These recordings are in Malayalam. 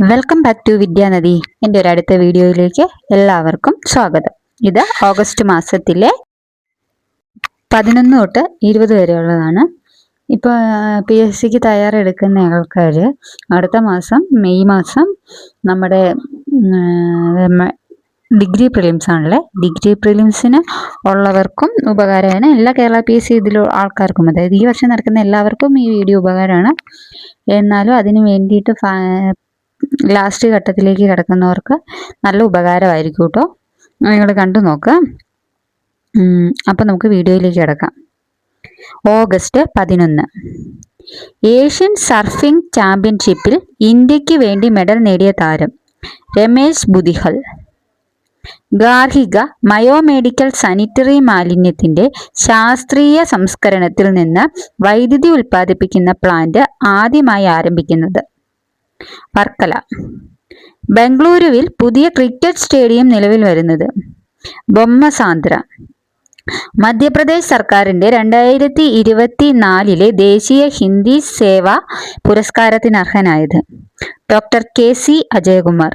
Welcome back to വിദ്യാനദി. എൻ്റെ ഒരു അടുത്ത വീഡിയോയിലേക്ക് എല്ലാവർക്കും സ്വാഗതം. ഇത് ഓഗസ്റ്റ് മാസത്തിലെ 11 തൊട്ട് 20 വരെയുള്ളതാണ്. ഇപ്പോൾ PSCക്ക് തയ്യാറെടുക്കുന്ന ആൾക്കാർ അടുത്ത മാസം മെയ് മാസം നമ്മുടെ ഡിഗ്രി പ്രിലിംസ് ആണല്ലേ. ഡിഗ്രി പ്രിലിംസിന് ഉള്ളവർക്കും ഉപകാരമാണ്. എല്ലാ കേരള PSC ഇതിൽ ആൾക്കാർക്കും, അതായത് ഈ വർഷം നടക്കുന്ന എല്ലാവർക്കും ഈ വീഡിയോ ഉപകാരമാണ്. എന്നാലും അതിന് വേണ്ടിയിട്ട് ലാസ്റ്റ് ഘട്ടത്തിലേക്ക് കിടക്കുന്നവർക്ക് നല്ല ഉപകാരമായിരിക്കും കേട്ടോ. നിങ്ങൾ കണ്ടു നോക്കുക. അപ്പം നമുക്ക് വീഡിയോയിലേക്ക് കിടക്കാം. ഓഗസ്റ്റ് 11 ഏഷ്യൻ സർഫിംഗ് ചാമ്പ്യൻഷിപ്പിൽ ഇന്ത്യക്ക് വേണ്ടി മെഡൽ നേടിയ താരം രമേശ് ബുദിഹൽ. ഗാർഹിക ബയോമെഡിക്കൽ സാനിറ്ററി മാലിന്യത്തിന്റെ ശാസ്ത്രീയ സംസ്കരണത്തിൽ നിന്ന് വൈദ്യുതി ഉൽപ്പാദിപ്പിക്കുന്ന പ്ലാന്റ് ആദ്യമായി ആരംഭിക്കുന്നത്. വർക്കല. ബംഗളൂരുവിൽ പുതിയ ക്രിക്കറ്റ് സ്റ്റേഡിയം നിലവിൽ വരുന്നത്. ബൊമ്മസാന്ദ്ര. മധ്യപ്രദേശ് സർക്കാരിന്റെ 2024 ദേശീയ ഹിന്ദി സേവാ പുരസ്കാരത്തിന് അർഹനായത് ഡോക്ടർ KC അജയകുമാർ.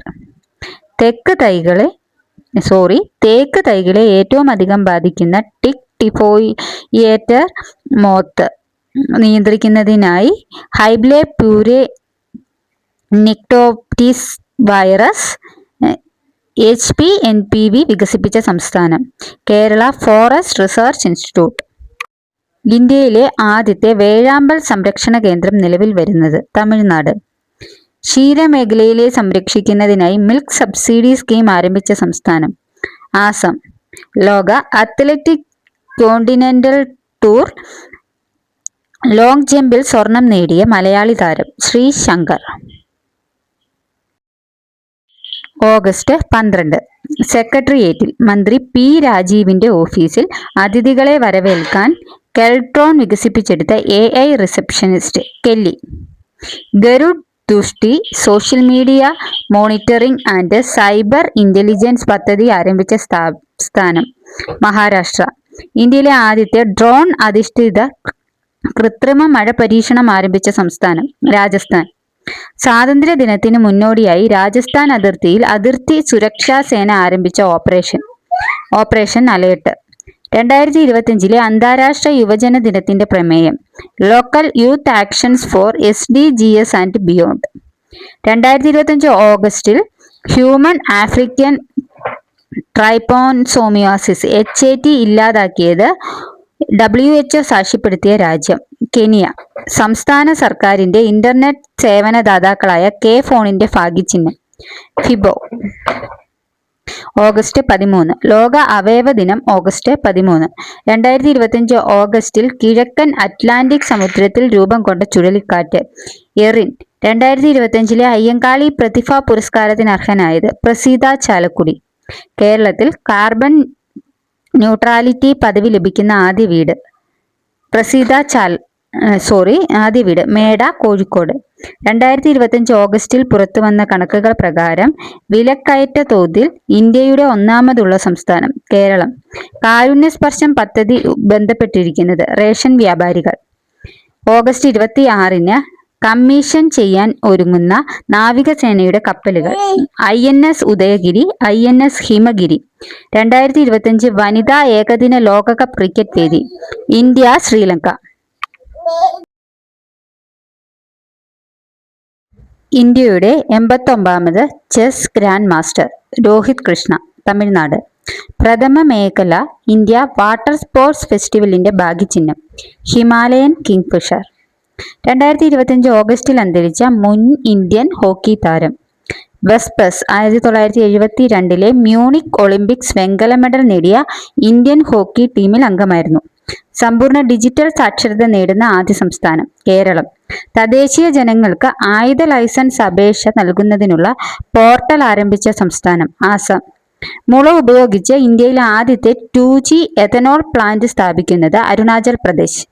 തേക്ക് തൈകളെ ഏറ്റവും അധികം ബാധിക്കുന്ന ടിഫോയിയേറ്റർ മോത്ത് നിയന്ത്രിക്കുന്നതിനായി ഹൈബ്ലെ പ്യൂരെ നിക്ടോപ്റ്റിസ് വൈറസ് HPNPV വികസിപ്പിച്ച സംസ്ഥാനം കേരള ഫോറസ്റ്റ് റിസർച്ച് ഇൻസ്റ്റിറ്റ്യൂട്ട്. ഇന്ത്യയിലെ ആദ്യത്തെ വേഴാമ്പൽ സംരക്ഷണ കേന്ദ്രം നിലവിൽ വരുന്നത് തമിഴ്നാട്. ക്ഷീരമേഖലയിലെ സംരക്ഷിക്കുന്നതിനായി മിൽക്ക് സബ്സിഡി സ്കീം ആരംഭിച്ച സംസ്ഥാനം ആസം. ലോക അത്ലറ്റിക് കോണ്ടിനെന്റൽ ടൂർ ലോങ് ജമ്പിൽ സ്വർണം നേടിയ മലയാളി താരം ശ്രീശങ്കർ. ഓഗസ്റ്റ് 12 സെക്രട്ടേറിയറ്റിൽ മന്ത്രി P. രാജീവിന്റെ ഓഫീസിൽ അതിഥികളെ വരവേൽക്കാൻ കെൽട്രോൺ വികസിപ്പിച്ചെടുത്ത AI receptionist Kelly. Garud Drishti social media monitoring and cyber intelligence പദ്ധതി ആരംഭിച്ച സംസ്ഥാനം മഹാരാഷ്ട്ര. ഇന്ത്യയിലെ ആദ്യത്തെ ഡ്രോൺ അധിഷ്ഠിത കൃത്രിമ മഴ പരീക്ഷണം ആരംഭിച്ച സംസ്ഥാനം രാജസ്ഥാൻ. സ്വാതന്ത്ര്യ ദിനത്തിന് മുന്നോടിയായി രാജസ്ഥാൻ അതിർത്തിയിൽ അതിർത്തി സുരക്ഷാ സേന ആരംഭിച്ച ഓപ്പറേഷൻ അലേർട്ട്. 2025 അന്താരാഷ്ട്ര യുവജന ദിനത്തിന്റെ പ്രമേയം local youth actions for SDGs and beyond. 2025 ഓഗസ്റ്റിൽ ഹ്യൂമൻ ആഫ്രിക്കൻ ട്രൈപ്പോൻസോമിയാസിസ് HAT ഇല്ലാതാക്കിയത് WHO സാക്ഷ്യപ്പെടുത്തിയ രാജ്യം കെനിയ. സംസ്ഥാന സർക്കാരിന്റെ ഇന്റർനെറ്റ് സേവനദാതാക്കളായ K-ഫോണിന്റെ ഭാഗ്യചിഹ്നം ഫിബോ. ഓഗസ്റ്റ് 13 ലോക അവയവ ദിനം. ഓഗസ്റ്റ് 13 2025 ഓഗസ്റ്റിൽ കിഴക്കൻ അറ്റ്ലാന്റിക് സമുദ്രത്തിൽ രൂപം കൊണ്ട ചുഴലിക്കാറ്റ് എറിൻ. 2025 അയ്യങ്കാളി പ്രതിഭാ പുരസ്കാരത്തിന് അർഹനായത് പ്രസീത ചാലക്കുടി. കേരളത്തിൽ കാർബൺ ന്യൂട്രാലിറ്റി പദവി ലഭിക്കുന്ന ആദ്യ വീട് മേട കോഴിക്കോട്. 2025 ഓഗസ്റ്റിൽ പുറത്തുവന്ന കണക്കുകൾ പ്രകാരം വിലക്കയറ്റ തോതിൽ ഇന്ത്യയുടെ ഒന്നാമതുള്ള സംസ്ഥാനം കേരളം. കാരുണ്യസ്പർശം പദ്ധതി ബന്ധപ്പെട്ടിരിക്കുന്നത് റേഷൻ വ്യാപാരികൾ. ഓഗസ്റ്റ് 26 കമ്മീഷൻ ചെയ്യാൻ ഒരുങ്ങുന്ന നാവികസേനയുടെ കപ്പലുകൾ INS ഉദയഗിരി, INS ഹിമഗിരി. 2025 വനിതാ ഏകദിന ലോകകപ്പ് ക്രിക്കറ്റ് വേദി ഇന്ത്യ ശ്രീലങ്ക. ഇന്ത്യയുടെ 89ാമത് chess grand master Rohit Krishna Tamil Nadu. പ്രഥമ മേഖല ഇന്ത്യ വാട്ടർ സ്പോർട്സ് ഫെസ്റ്റിവലിന്റെ ഭാഗ്യചിഹ്നം ഹിമാലയൻ കിങ്ഫിഷർ. 2025 ഓഗസ്റ്റിൽ അന്തരിച്ച മുൻ ഇന്ത്യൻ ഹോക്കി താരം വെസ്പസ് 1972 മ്യൂണിക് ഒളിമ്പിക്സ് വെങ്കല മെഡൽ നേടിയ ഇന്ത്യൻ ഹോക്കി ടീമിൽ അംഗമായിരുന്നു. സമ്പൂർണ്ണ ഡിജിറ്റൽ സാക്ഷരത നേടുന്ന ആദ്യ സംസ്ഥാനം കേരളം. തദ്ദേശീയ ജനങ്ങൾക്ക് ആയുധ ലൈസൻസ് അപേക്ഷ നൽകുന്നതിനുള്ള പോർട്ടൽ ആരംഭിച്ച സംസ്ഥാനം ആസാം. മുള ഉപയോഗിച്ച് ഇന്ത്യയിലെ ആദ്യത്തെ 2G എഥനോൾ പ്ലാന്റ് സ്ഥാപിക്കുന്നത് അരുണാചൽ പ്രദേശ്.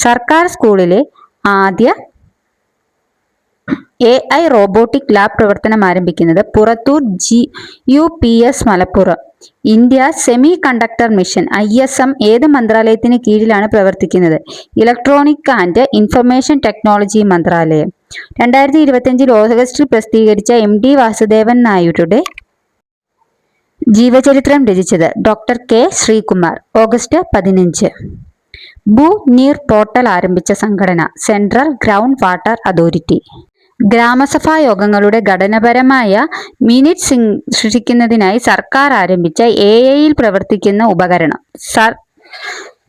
സർക്കാർ സ്കൂളിലെ ആദ്യ AI റോബോട്ടിക് ലാബ് പ്രവർത്തനം ആരംഭിക്കുന്നത് Purathur GUPS Malappuram. India semi conductor mission ISM ഏത് മന്ത്രാലയത്തിന് കീഴിലാണ് പ്രവർത്തിക്കുന്നത്? ഇലക്ട്രോണിക് ആൻഡ് ഇൻഫർമേഷൻ ടെക്നോളജി മന്ത്രാലയം. 2025 ഓഗസ്റ്റിൽ പ്രസിദ്ധീകരിച്ച MD വാസുദേവൻ നായരുടെ ജീവചരിത്രം രചിച്ചത് ഡോക്ടർ കെ ശ്രീകുമാർ. ഓഗസ്റ്റ് 15. ഭൂ നീർ പോർട്ടൽ ആരംഭിച്ച സംഘടന സെൻട്രൽ ഗ്രൗണ്ട് വാട്ടർ അതോറിറ്റി. ഗ്രാമസഭാ യോഗങ്ങളുടെ ഘടനാപരമായ മിനിറ്റ്സ് സൃഷ്ടിക്കുന്നതിനായി സർക്കാർ ആരംഭിച്ച AI-യിൽ പ്രവർത്തിക്കുന്ന ഉപകരണം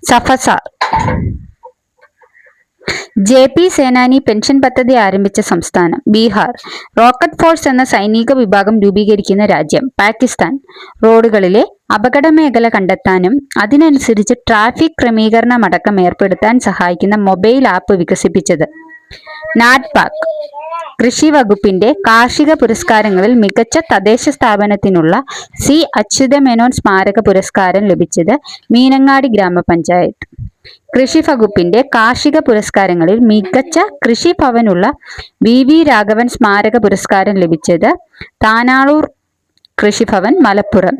സഫസാർ. JP സേനാനി പെൻഷൻ പദ്ധതി ആരംഭിച്ച സംസ്ഥാനം ബീഹാർ. റോക്കറ്റ് ഫോഴ്സ് എന്ന സൈനിക വിഭാഗം രൂപീകരിക്കുന്ന രാജ്യം പാകിസ്ഥാൻ. റോഡുകളിലെ അപകട മേഖല കണ്ടെത്താനും അതിനനുസരിച്ച് ട്രാഫിക് ക്രമീകരണമടക്കം ഏർപ്പെടുത്താൻ സഹായിക്കുന്ന മൊബൈൽ ആപ്പ് വികസിപ്പിച്ചത് നാറ്റ്പാക്. കൃഷി വകുപ്പിന്റെ കാർഷിക പുരസ്കാരങ്ങളിൽ മികച്ച തദ്ദേശ സ്ഥാപനത്തിനുള്ള C. അച്യുതമേനോൻ സ്മാരക പുരസ്കാരം ലഭിച്ചത് മീനങ്ങാടി ഗ്രാമപഞ്ചായത്ത്. കൃഷി വകുപ്പിന്റെ കാർഷിക പുരസ്കാരങ്ങളിൽ മികച്ച കൃഷിഭവനുള്ള VV രാഘവൻ സ്മാരക പുരസ്കാരം ലഭിച്ചത് താനാളൂർ കൃഷിഭവൻ മലപ്പുറം.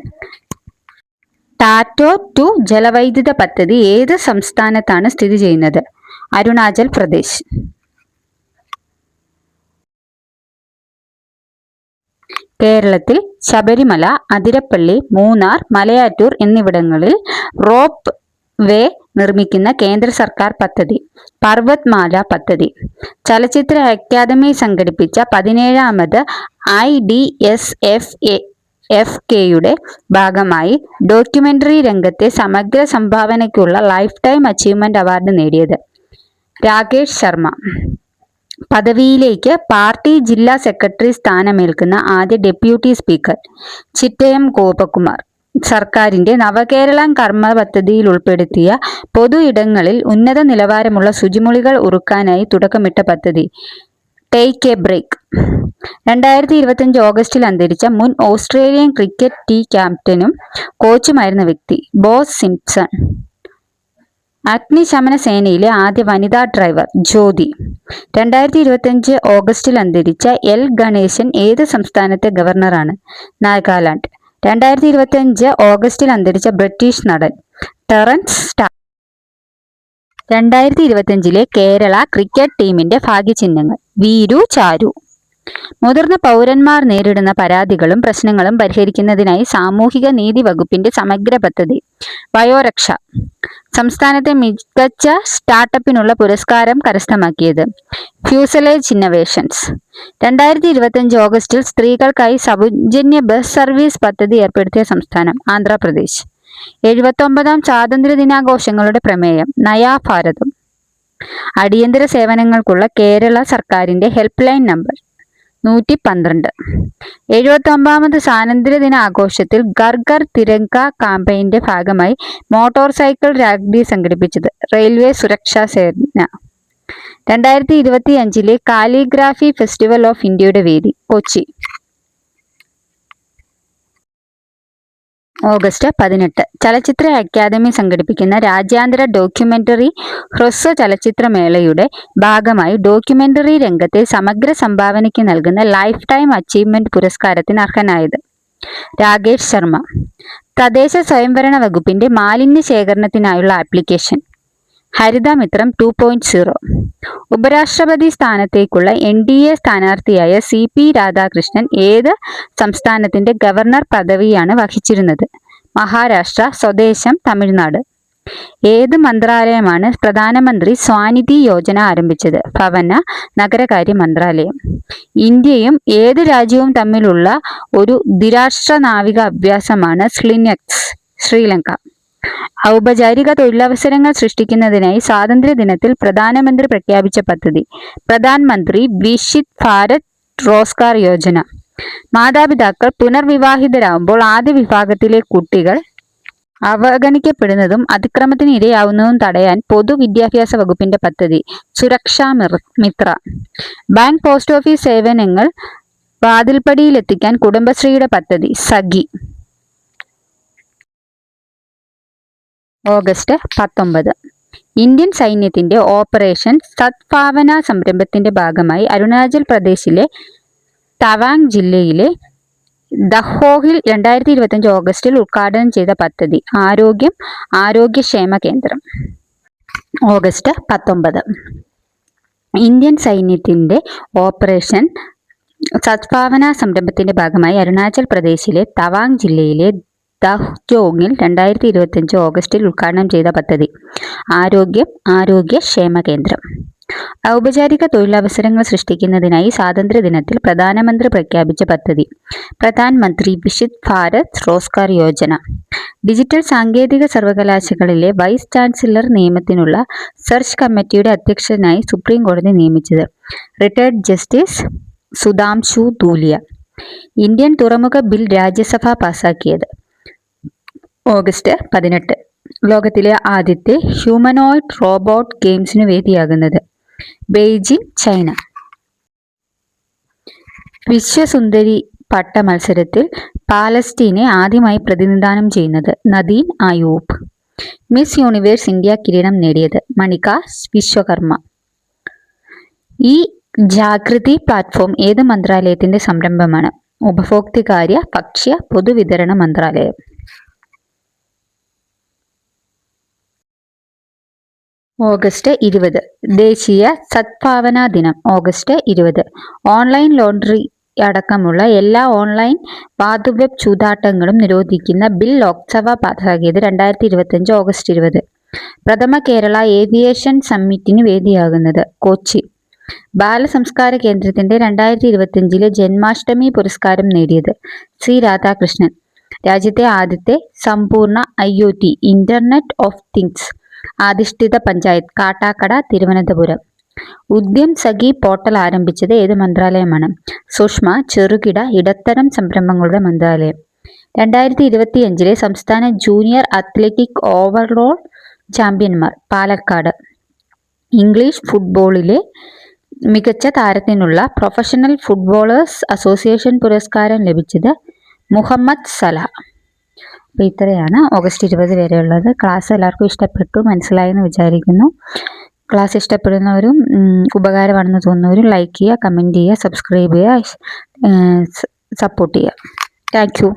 ടാറ്റോ 2 ജലവൈദ്യുത പദ്ധതി ഏത് സംസ്ഥാനത്താണ് സ്ഥിതി ചെയ്യുന്നത്? അരുണാചൽ പ്രദേശ്. കേരളത്തിൽ ശബരിമല, അതിരപ്പള്ളി, മൂന്നാർ, മലയാറ്റൂർ എന്നിവിടങ്ങളിൽ റോപ്പ് വേ നിർമ്മിക്കുന്ന കേന്ദ്ര സർക്കാർ പദ്ധതി പർവ്വത്മാല പദ്ധതി. ചലച്ചിത്ര അക്കാദമി സംഘടിപ്പിച്ച 17ാമത് IDSFKയുടെ ഭാഗമായി ഡോക്യുമെന്ററി രംഗത്തെ സമഗ്ര സംഭാവനയ്ക്കുള്ള ലൈഫ് ടൈം അച്ചീവ്മെന്റ് അവാർഡ് നേടിയത് രാകേഷ് ശർമ്മ. പദവിയിലേക്ക് പാർട്ടി ജില്ലാ സെക്രട്ടറി സ്ഥാനമേൽക്കുന്ന ആദ്യ ഡെപ്യൂട്ടി സ്പീക്കർ ചിറ്റയം ഗോപകുമാർ. സർക്കാരിന്റെ നവകേരളം കർമ്മ പദ്ധതിയിൽ ഉൾപ്പെടുത്തിയ പൊതു ഇടങ്ങളിൽ ഉന്നത നിലവാരമുള്ള ശുചിമുറികൾ ഒരുക്കാനായി തുടക്കമിട്ട പദ്ധതി ടേക്ക് എ ബ്രേക്ക്. 2025 ഓഗസ്റ്റിൽ അന്തരിച്ച മുൻ ഓസ്ട്രേലിയൻ ക്രിക്കറ്റ് ടീം ക്യാപ്റ്റനും കോച്ചുമായിരുന്ന വ്യക്തി ബോസ് സിംപ്സൺ. അഗ്നിശമന സേനയിലെ ആദ്യ വനിതാ ഡ്രൈവർ ജ്യോതി. 2025 ഓഗസ്റ്റിൽ അന്തരിച്ച L. ഗണേശൻ ഏത് സംസ്ഥാനത്തെ ഗവർണറാണ്? നാഗാലാൻഡ്. 2025 ഓഗസ്റ്റിൽ അന്തരിച്ച ബ്രിട്ടീഷ് നടൻ ടെറൻസ് സ്റ്റാമ്പ്. 2025 കേരള ക്രിക്കറ്റ് ടീമിന്റെ ഭാഗ്യചിഹ്നങ്ങൾ വീരു, ചാരു. മുതിർന്ന പൗരന്മാർ നേരിടുന്ന പരാതികളും പ്രശ്നങ്ങളും പരിഹരിക്കുന്നതിനായി സാമൂഹിക നീതി വകുപ്പിന്റെ സമഗ്ര പദ്ധതി വയോരക്ഷ. സംസ്ഥാനത്തെ മികച്ച സ്റ്റാർട്ടപ്പിനുള്ള പുരസ്കാരം കരസ്ഥമാക്കിയത് ഫ്യൂസലേജ് ഇന്നവേഷൻസ്. 2025 ഓഗസ്റ്റിൽ സ്ത്രീകൾക്കായി സൗജന്യ ബസ് സർവീസ് പദ്ധതി ഏർപ്പെടുത്തിയ സംസ്ഥാനം ആന്ധ്രാപ്രദേശ്. 79ാം സ്വാതന്ത്ര്യ ദിനാഘോഷങ്ങളുടെ പ്രമേയം നയാ ഭാരതം. അടിയന്തര സേവനങ്ങൾക്കുള്ള കേരള സർക്കാരിന്റെ ഹെൽപ്പ് ലൈൻ നമ്പർ 112. 79ാമത് സ്വാതന്ത്ര്യ ദിന ആഘോഷത്തിൽ ഘർ ഘർ തിരങ്ക കാമ്പയിന്റെ ഭാഗമായി മോട്ടോർ സൈക്കിൾ റാലി സംഘടിപ്പിച്ചത് റെയിൽവേ സുരക്ഷാ സേന. 2025 കാലിഗ്രാഫി ഫെസ്റ്റിവൽ ഓഫ് ഇന്ത്യയുടെ വേദി കൊച്ചി. ഓഗസ്റ്റ് 18 ചലച്ചിത്ര അക്കാദമി സംഘടിപ്പിക്കുന്ന രാജ്യാന്തര ഡോക്യുമെന്ററി ഹ്രസ്വ ചലച്ചിത്രമേളയുടെ ഭാഗമായി ഡോക്യുമെന്ററി രംഗത്തെ സമഗ്ര സംഭാവനയ്ക്ക് നൽകുന്ന ലൈഫ് ടൈം അച്ചീവ്മെന്റ് പുരസ്കാരത്തിന് അർഹനായത് രാകേഷ് ശർമ്മ. തദ്ദേശ സ്വയംഭരണ വകുപ്പിന്റെ മാലിന്യ ശേഖരണത്തിനായുള്ള ആപ്ലിക്കേഷൻ ഹരിതമിത്രം 2.0. ഉപരാഷ്ട്രപതി സ്ഥാനത്തേക്കുള്ള NDA സ്ഥാനാർത്ഥിയായ CP രാധാകൃഷ്ണൻ ഏത് സംസ്ഥാനത്തിന്റെ ഗവർണർ പദവിയാണ് വഹിച്ചിരുന്നത്? മഹാരാഷ്ട്ര. സ്വദേശം തമിഴ്നാട്. ഏത് മന്ത്രാലയമാണ് പ്രധാനമന്ത്രി സ്വാനിധി യോജന ആരംഭിച്ചത്? ഭവന നഗരകാര്യ മന്ത്രാലയം. ഇന്ത്യയും ഏത് രാജ്യവും തമ്മിലുള്ള ഒരു ദ്വിരാഷ്ട്ര നാവിക അഭ്യാസമാണ് സ്ലിനെക്സ് ശ്രീലങ്ക. ഔപചാരിക തൊഴിലവസരങ്ങൾ സൃഷ്ടിക്കുന്നതിനായി സ്വാതന്ത്ര്യ ദിനത്തിൽ പ്രധാനമന്ത്രി പ്രഖ്യാപിച്ച പദ്ധതി പ്രധാൻ മന്ത്രി വികസിത് ഭാരത് റോസ്ഗാർ യോജന. മാതാപിതാക്കൾ പുനർവിവാഹിതരാകുമ്പോൾ ആദ്യ വിഭാഗത്തിലെ കുട്ടികൾ അവഗണിക്കപ്പെടുന്നതും അതിക്രമത്തിന് ഇരയാവുന്നതും തടയാൻ പൊതുവിദ്യാഭ്യാസ വകുപ്പിന്റെ പദ്ധതി സുരക്ഷാ മിത്ര. ബാങ്ക് പോസ്റ്റ് ഓഫീസ് സേവനങ്ങൾ വാതിൽപ്പടിയിലെത്തിക്കാൻ കുടുംബശ്രീയുടെ പദ്ധതി സഖി. ഓഗസ്റ്റ് 19 ഇന്ത്യൻ സൈന്യത്തിന്റെ ഓപ്പറേഷൻ സദ്ഭാവന സംരംഭത്തിന്റെ ഭാഗമായി അരുണാചൽ പ്രദേശിലെ തവാങ് ജില്ലയിലെ ദഹോഹിൽ 2025 ഓഗസ്റ്റിൽ ഉദ്ഘാടനം ചെയ്ത പദ്ധതി ആരോഗ്യക്ഷേമ കേന്ദ്രം. ഓഗസ്റ്റ് 19 ഇന്ത്യൻ സൈന്യത്തിൻ്റെ ഓപ്പറേഷൻ സദ്ഭാവന സംരംഭത്തിന്റെ ഭാഗമായി അരുണാചൽ പ്രദേശിലെ തവാങ് ജില്ലയിലെ ദഹ്ജോങ്ങിൽ 2025 ഓഗസ്റ്റിൽ ഉദ്ഘാടനം ചെയ്ത പദ്ധതി ആരോഗ്യക്ഷേമ കേന്ദ്രം. ഔപചാരിക തൊഴിലവസരങ്ങൾ സൃഷ്ടിക്കുന്നതിനായി സ്വാതന്ത്ര്യദിനത്തിൽ പ്രധാനമന്ത്രി പ്രഖ്യാപിച്ച പദ്ധതി പ്രധാൻ മന്ത്രി വികസിത് ഭാരത് റോസ്ഗാർ യോജന. ഡിജിറ്റൽ സാങ്കേതിക സർവകലാശാലകളിലെ വൈസ് ചാൻസലർ നിയമനത്തിനുള്ള സെർച്ച് കമ്മിറ്റിയുടെ അധ്യക്ഷനായി സുപ്രീം കോടതി നിയമിച്ചത് retired justice Sudhanshu Dhulia. Indian തുറമുഖ ബിൽ രാജ്യസഭ പാസാക്കിയത് ഓഗസ്റ്റ് 18. ലോകത്തിലെ ആദ്യത്തെ ഹ്യൂമനോയിഡ് റോബോട്ട് ഗെയിംസിനു വേദിയാകുന്നത് ബെയ്ജിംഗ്, ചൈന. വിശ്വസുന്ദരി പട്ട മത്സരത്തിൽ പാലസ്തീനെ ആദ്യമായി പ്രതിനിധാനം ചെയ്യുന്നത് Nadine Ayoub. Miss Universe India കിരീടം നേടിയത് മണിക വിശ്വകർമ്മ. ഈ ജാഗൃതി പ്ലാറ്റ്ഫോം ഏത് മന്ത്രാലയത്തിന്റെ സംരംഭമാണ്? ഉപഭോക്തൃകാര്യ, ഭക്ഷ്യ, പൊതുവിതരണ മന്ത്രാലയം. ഓഗസ്റ്റ് 20 ദേശീയ സദ്ഭാവന ദിനം. ഓഗസ്റ്റ് 20 ഓൺലൈൻ ലോട്ടറി അടക്കമുള്ള എല്ലാ ഓൺലൈൻ വാതുവെബ് ചൂതാട്ടങ്ങളും നിരോധിക്കുന്ന ബിൽ ലോക്സഭ പാസാക്കിയത് 2025 ഓഗസ്റ്റ് 20. പ്രഥമ കേരള ഏവിയേഷൻ സമ്മിറ്റിന് വേദിയാകുന്നത് കൊച്ചി. ബാലസംസ്കാര കേന്ദ്രത്തിന്റെ 2025 ജന്മാഷ്ടമി പുരസ്കാരം നേടിയത് സി രാധാകൃഷ്ണൻ. രാജ്യത്തെ ആദ്യത്തെ സമ്പൂർണ്ണ IoT ഇന്റർനെറ്റ് ഓഫ് തിങ്സ് അധിഷ്ഠിത പഞ്ചായത്ത് കാട്ടാക്കട, തിരുവനന്തപുരം. ഉദ്യം സഖി പോർട്ടൽ ആരംഭിച്ചത് ഏത് മന്ത്രാലയമാണ്? സൂക്ഷ്മ, ചെറുകിട, ഇടത്തരം സംരംഭങ്ങളുടെ മന്ത്രാലയം. 2025 സംസ്ഥാന ജൂനിയർ അത്ലറ്റിക് ഓവറോൾ ചാമ്പ്യന്മാർ പാലക്കാട്. ഇംഗ്ലീഷ് ഫുട്ബോളിലെ മികച്ച താരത്തിനുള്ള പ്രൊഫഷണൽ ഫുട്ബോളേഴ്സ് അസോസിയേഷൻ പുരസ്കാരം ലഭിച്ചത് മുഹമ്മദ് സലാഹ്. അപ്പോൾ ഇത്രയാണ് ഓഗസ്റ്റ് 20 വരെയുള്ളത്. ക്ലാസ് എല്ലാവർക്കും ഇഷ്ടപ്പെട്ടു, മനസ്സിലായെന്ന് വിചാരിക്കുന്നു. ക്ലാസ് ഇഷ്ടപ്പെടുന്നവരും ഉപകാരമാണെന്ന് തോന്നുന്നവരും ലൈക്ക് ചെയ്യുക, കമൻറ്റ് ചെയ്യുക, സബ്സ്ക്രൈബ് ചെയ്യുക, സപ്പോർട്ട് ചെയ്യുക. Thank you.